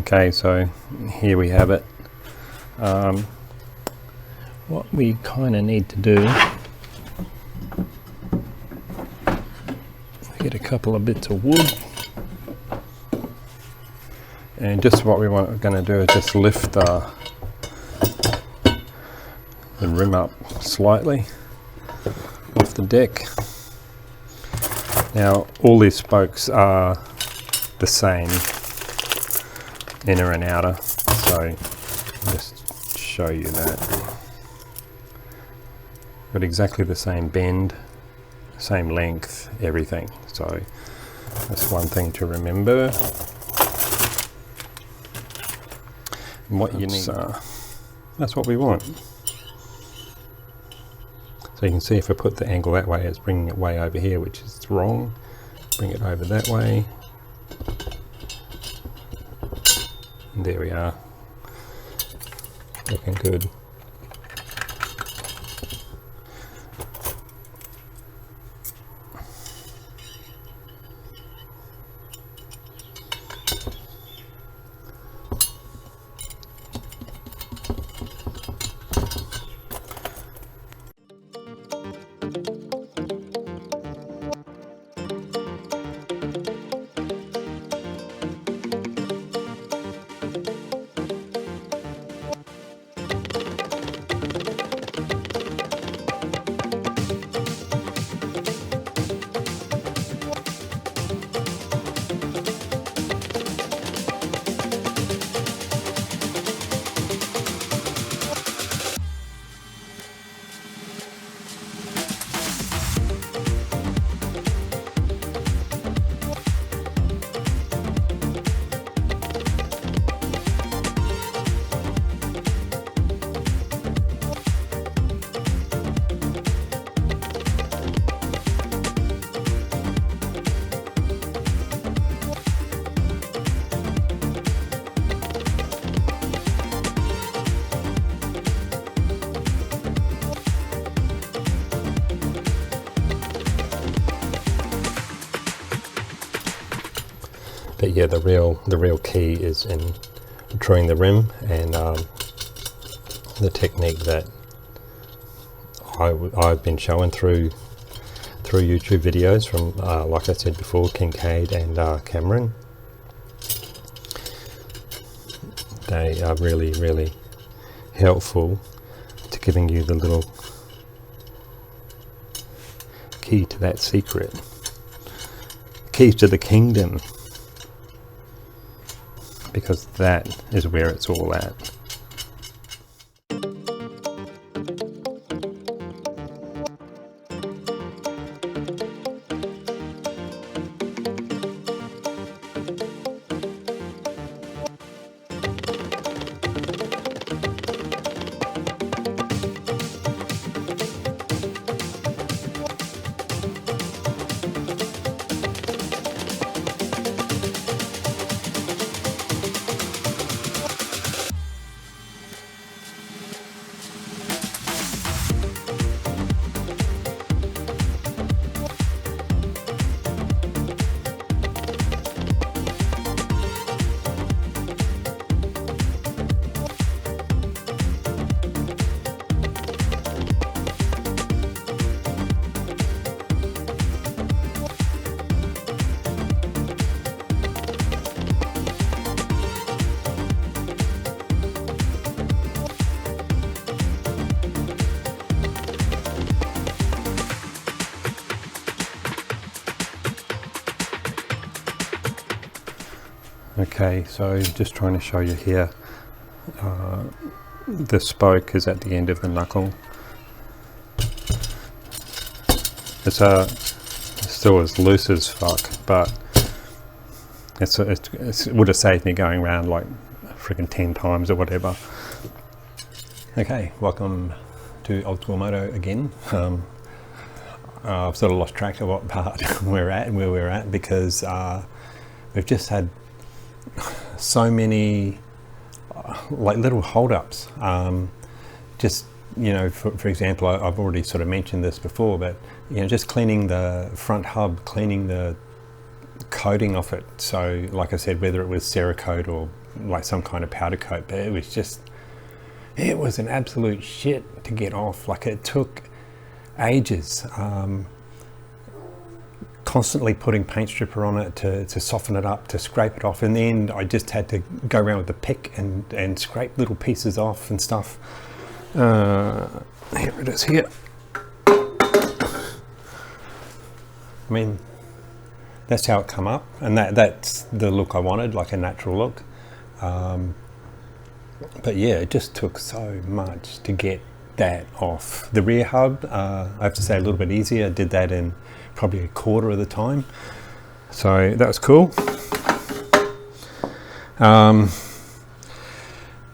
Okay, so here we have it. What we kind of need to do, get a couple of bits of wood, and just what we're going to do is just lift the rim up slightly off the deck. Now all these spokes are the same, inner and outer, so I'll just show you that. Got exactly the same bend, same length, everything, so that's one thing to remember. And what you need, that's what we want. So you can see if I put the angle that way, it's bringing it way over here, which is wrong. Bring it over that way. And there we are. Looking good. But yeah, the real key is in drawing the rim, and the technique that I've been showing through YouTube videos from, like I said before, Kincaid and Cameron. They are really helpful to giving you the little key to that secret, keys to the kingdom, because that is where it's all at. Okay, so just trying to show you here, the spoke is at the end of the knuckle. It's still as loose as fuck, but it would have saved me going around like freaking 10 times or whatever. Okay, welcome to Old School Moto again. I've sort of lost track of what part where we're at because we've just had so many like little hold-ups. Just, you know, for example, I've already sort of mentioned this before, but you know, just cleaning the front hub, cleaning the coating off it. So like I said, whether it was Cerakote or like some kind of powder coat, but it was an absolute shit to get off. Like, it took ages, constantly putting paint stripper on it to soften it up, to scrape it off. In the end, I just had to go around with the pick and scrape little pieces off and stuff. Here it is here. I mean, that's how it come up, and that's the look I wanted, like a natural look. But yeah, it just took so much to get that off. The rear hub, I have to say, a little bit easier. I did that in probably a quarter of the time, so that was cool.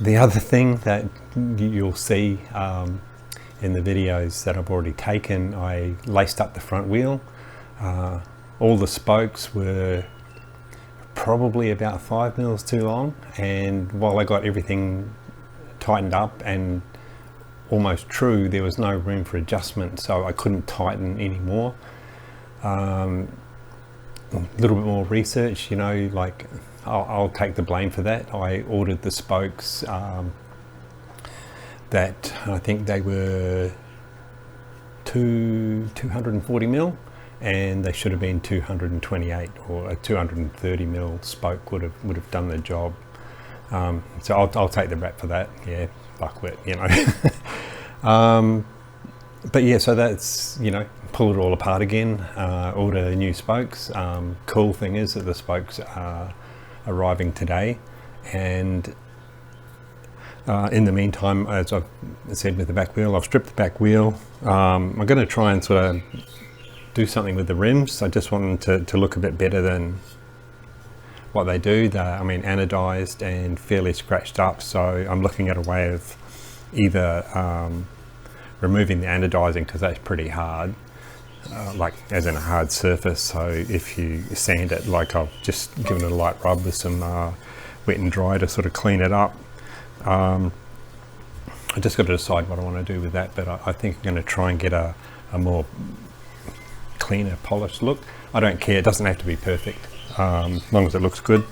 The other thing that you'll see in the videos that I've already taken, I laced up the front wheel. All the spokes were probably about 5 mils too long, and while I got everything tightened up and almost true, there was no room for adjustment, so I couldn't tighten anymore. A little bit more research, you know, like I'll take the blame for that. I ordered the spokes that I think they were 240 mil, and they should have been 228, or a 230 mil spoke would have done the job. So I'll take the rap for that. Yeah, fuckwit, you know. But yeah, so that's, you know, pull it all apart again, order new spokes. Cool thing is that the spokes are arriving today, and in the meantime, as I've said with the back wheel, I've stripped the back wheel. I'm going to try and sort of do something with the rims. I just want them to look a bit better than what they do. They're, I mean, anodized and fairly scratched up, so I'm looking at a way of either removing the anodizing, because that's pretty hard, like as in a hard surface. So if you sand it, like I've just given it a light rub with some wet and dry to sort of clean it up. I just got to decide what I want to do with that, but I think I'm going to try and get a more cleaner, polished look. I don't care, it doesn't have to be perfect, as long as it looks good.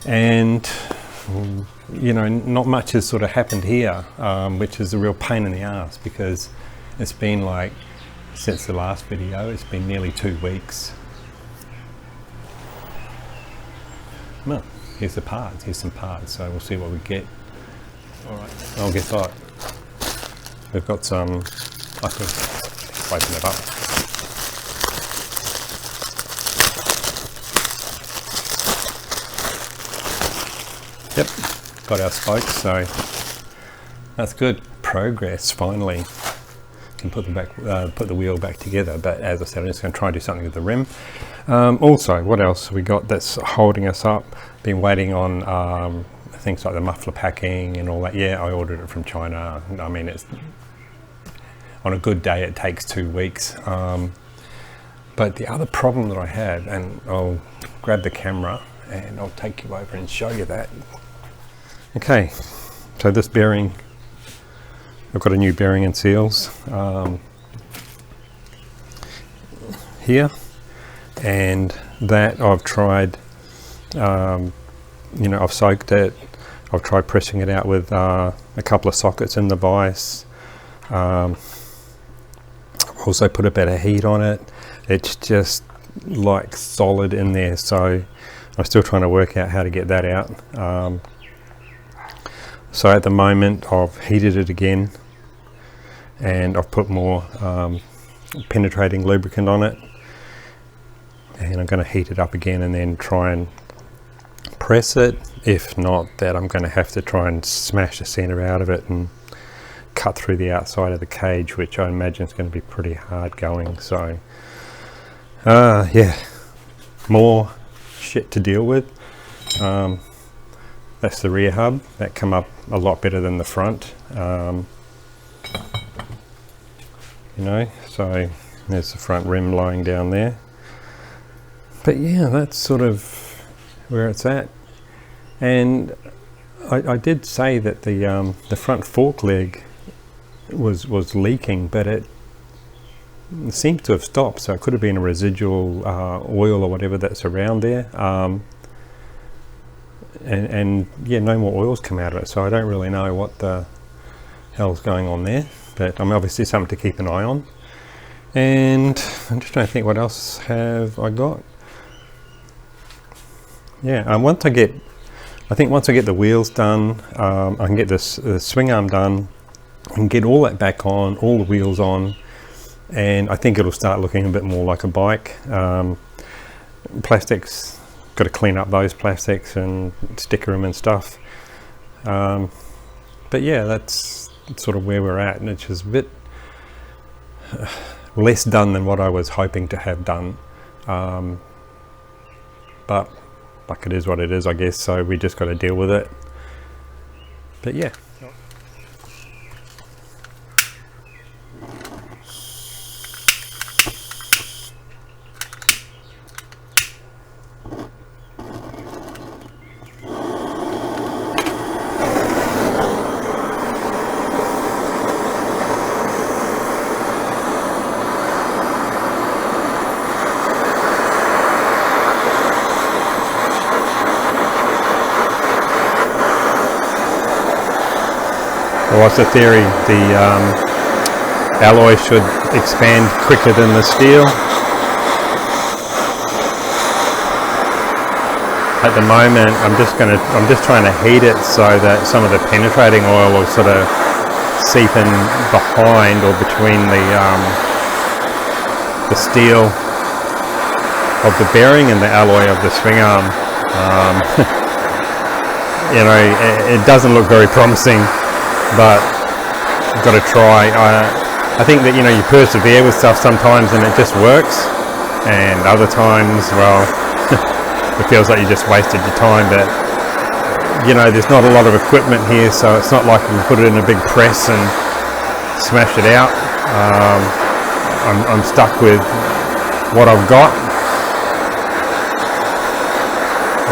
And you know, not much has sort of happened here, which is a real pain in the ass, because it's been like, since the last video, it's been nearly 2 weeks. Well, here's the parts, here's some parts, so we'll see what we get. Alright, I'll guess what, we've got some, I think, open it up. Yep, got our spokes, so that's good. Progress, finally. Can put the wheel back together, but as I said, I'm just going to try and do something with the rim. Also, what else have we got that's holding us up? Been waiting on things like the muffler packing and all that. Yeah, I ordered it from China. I mean, it's on a good day it takes 2 weeks. But the other problem that I have, and I'll grab the camera and I'll take you over and show you that. Okay, so this bearing, I've got a new bearing and seals here, and that I've tried, you know, I've soaked it, I've tried pressing it out with a couple of sockets in the vise. Also put a bit of heat on it. It's just like solid in there, so I'm still trying to work out how to get that out. So at the moment I've heated it again, and I've put more penetrating lubricant on it, and I'm going to heat it up again and then try and press it. If not, that I'm going to have to try and smash the center out of it and cut through the outside of the cage, which I imagine is going to be pretty hard going. So yeah, more shit to deal with. That's the rear hub. That come up a lot better than the front. You know, so there's the front rim lying down there. But yeah, that's sort of where it's at. And I did say that the front fork leg was leaking, but it seems to have stopped, so it could have been a residual oil or whatever that's around there. and yeah, no more oils come out of it, so I don't really know what the hell's going on there, but obviously something to keep an eye on. And I'm just trying to think, what else have I got? Yeah, once I get the wheels done, I can get this swing arm done and get all that back on, all the wheels on, and I think it'll start looking a bit more like a bike. Plastics, got to clean up those plastics and sticker them and stuff. But yeah, that's sort of where we're at, and it's just a bit less done than what I was hoping to have done. But like, it is what it is, I guess, so we just got to deal with it. But yeah. What's the theory? The alloy should expand quicker than the steel. At the moment, I'm just trying to heat it so that some of the penetrating oil will sort of seep in behind or between the steel of the bearing and the alloy of the swing arm. You know, it doesn't look very promising, but you've got to try. I think that, you know, you persevere with stuff sometimes and it just works, and other times, well, it feels like you just wasted your time. But you know, there's not a lot of equipment here, so it's not like you can put it in a big press and smash it out. I'm stuck with what I've got,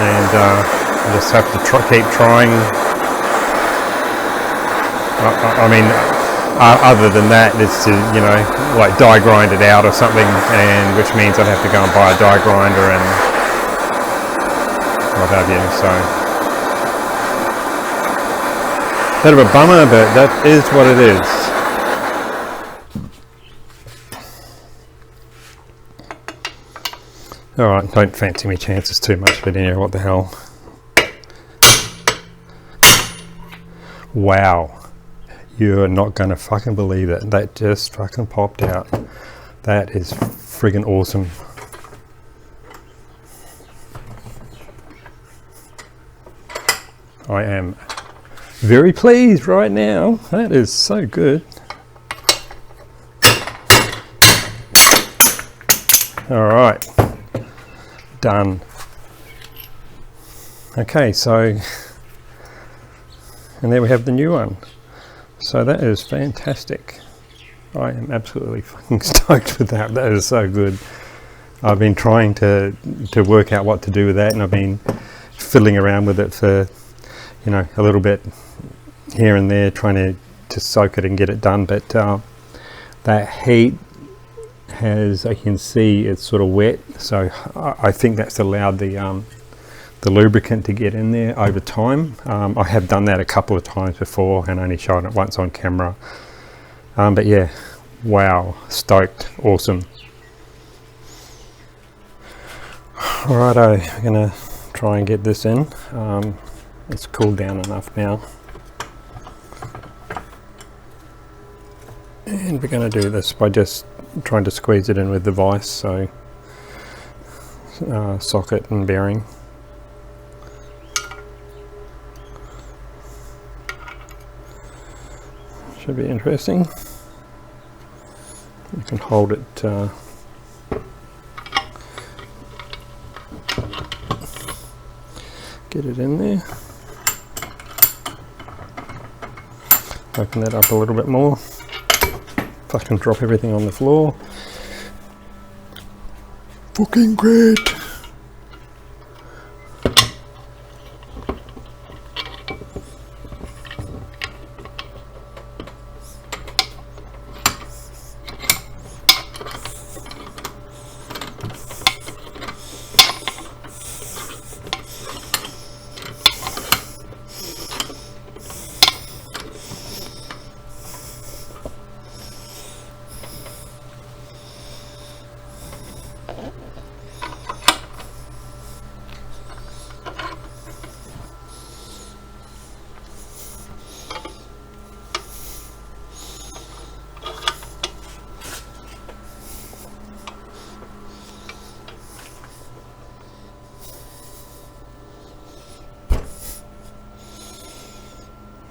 and I just have to keep trying. I mean, other than that, it's to, you know, like die grind it out or something, and which means I'd have to go and buy a die grinder and what have you. So, bit of a bummer, but that is what it is. All right, don't fancy me chances too much, but anyway, what the hell? Wow. You're not going to fucking believe it. That just fucking popped out. That is friggin' awesome. I am very pleased right now. That is so good. All right. Done. Okay, so, and there we have the new one. So that is fantastic. I am absolutely fucking stoked with that. That is so good. I've been trying to work out what to do with that, and I've been fiddling around with it for, you know, a little bit here and there, trying to soak it and get it done. But that heat has, I can see it's sort of wet, so I think that's allowed the lubricant to get in there over time. I have done that a couple of times before and only shown it once on camera. But yeah, wow, stoked, awesome. Alrighto, I'm gonna try and get this in. It's cooled down enough now. And we're gonna do this by just trying to squeeze it in with the vise, so socket and bearing. Should be interesting. You can hold it get it in there. Open that up a little bit more. Fucking drop everything on the floor. Fucking great.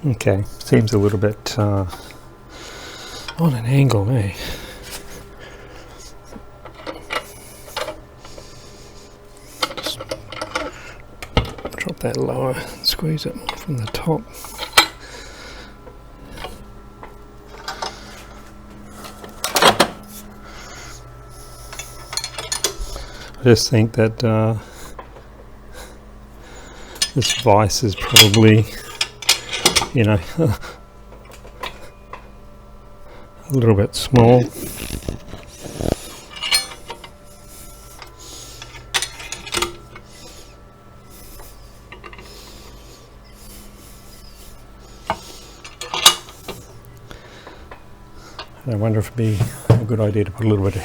Okay, seems a little bit on an angle, eh? Just drop that lower, squeeze it more from the top. I just think that this vise is probably, you know, a little bit small. I wonder if it'd be a good idea to put a little bit of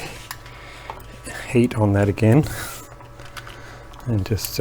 heat on that again and just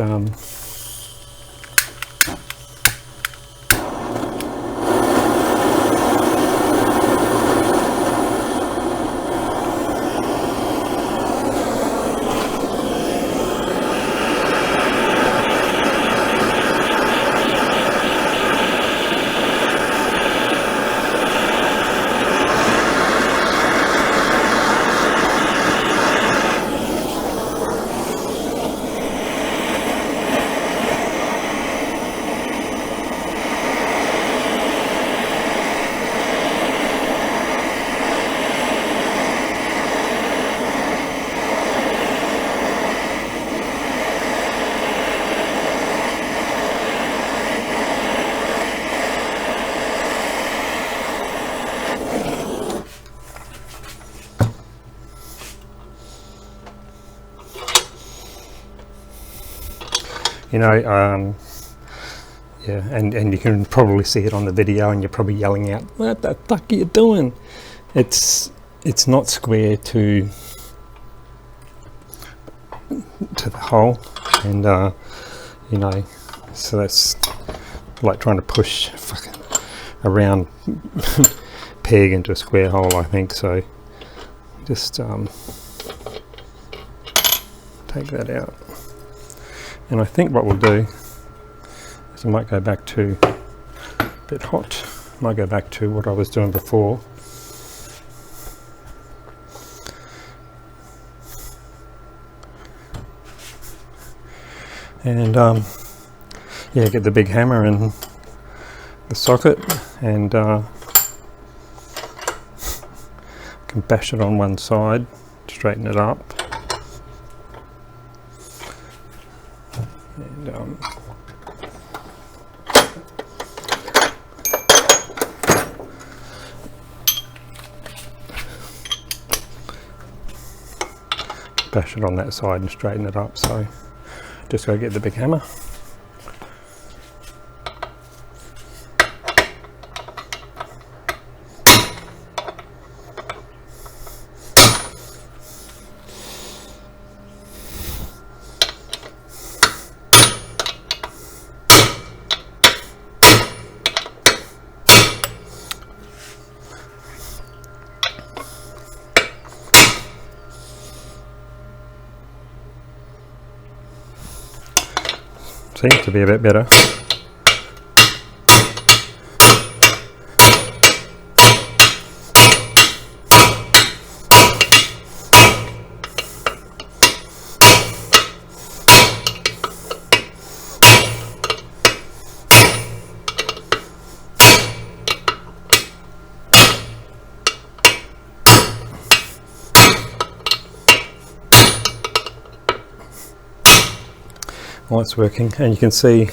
you know, yeah, and you can probably see it on the video, and you're probably yelling out, "What the fuck are you doing?" It's not square to the hole, and you know, so that's like trying to push a round peg into a square hole, I think. So just take that out. And I think what we'll do is I might go back to a bit hot. I might go back to what I was doing before. And yeah, get the big hammer in the socket and can bash it on one side, straighten it up. And bash it on that side and straighten it up. So just go get the big hammer. Seems to be a bit better. Well, it's working, and you can see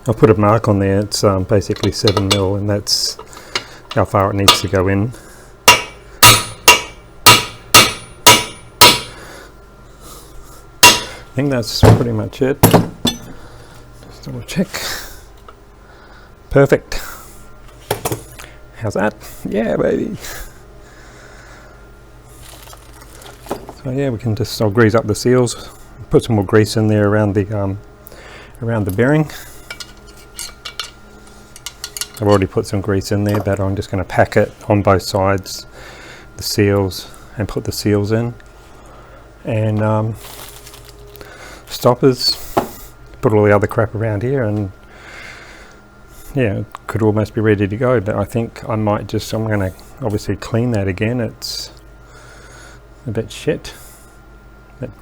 I'll put a mark on there. It's basically 7mm, and that's how far it needs to go in. I think that's pretty much it. Just double check. Perfect. How's that? Yeah, baby. So yeah, we can just, I'll grease up the seals. Put some more grease in there around the bearing. I've already put some grease in there, but I'm just going to pack it on both sides, the seals, and put the seals in. And stoppers, put all the other crap around here, and yeah, it could almost be ready to go, but I think I'm going to obviously clean that again. It's a bit shit.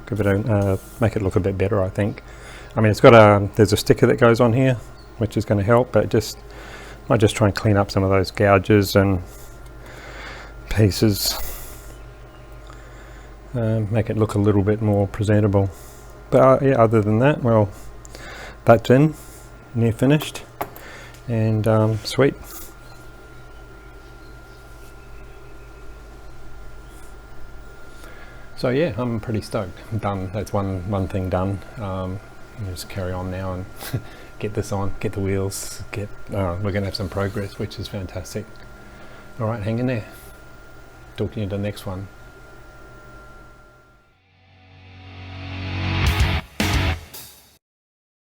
Give it make it look a bit better, I think. I mean, it's got there's a sticker that goes on here, which is going to help, but might just try and clean up some of those gouges and pieces, make it look a little bit more presentable. But yeah, other than that, well, that's in, near finished, and sweet. So yeah, I'm pretty stoked. Done. That's one thing done. Just carry on now and get this on, get the wheels, we're going to have some progress, which is fantastic. All right, hang in there. Talk to you in the next one.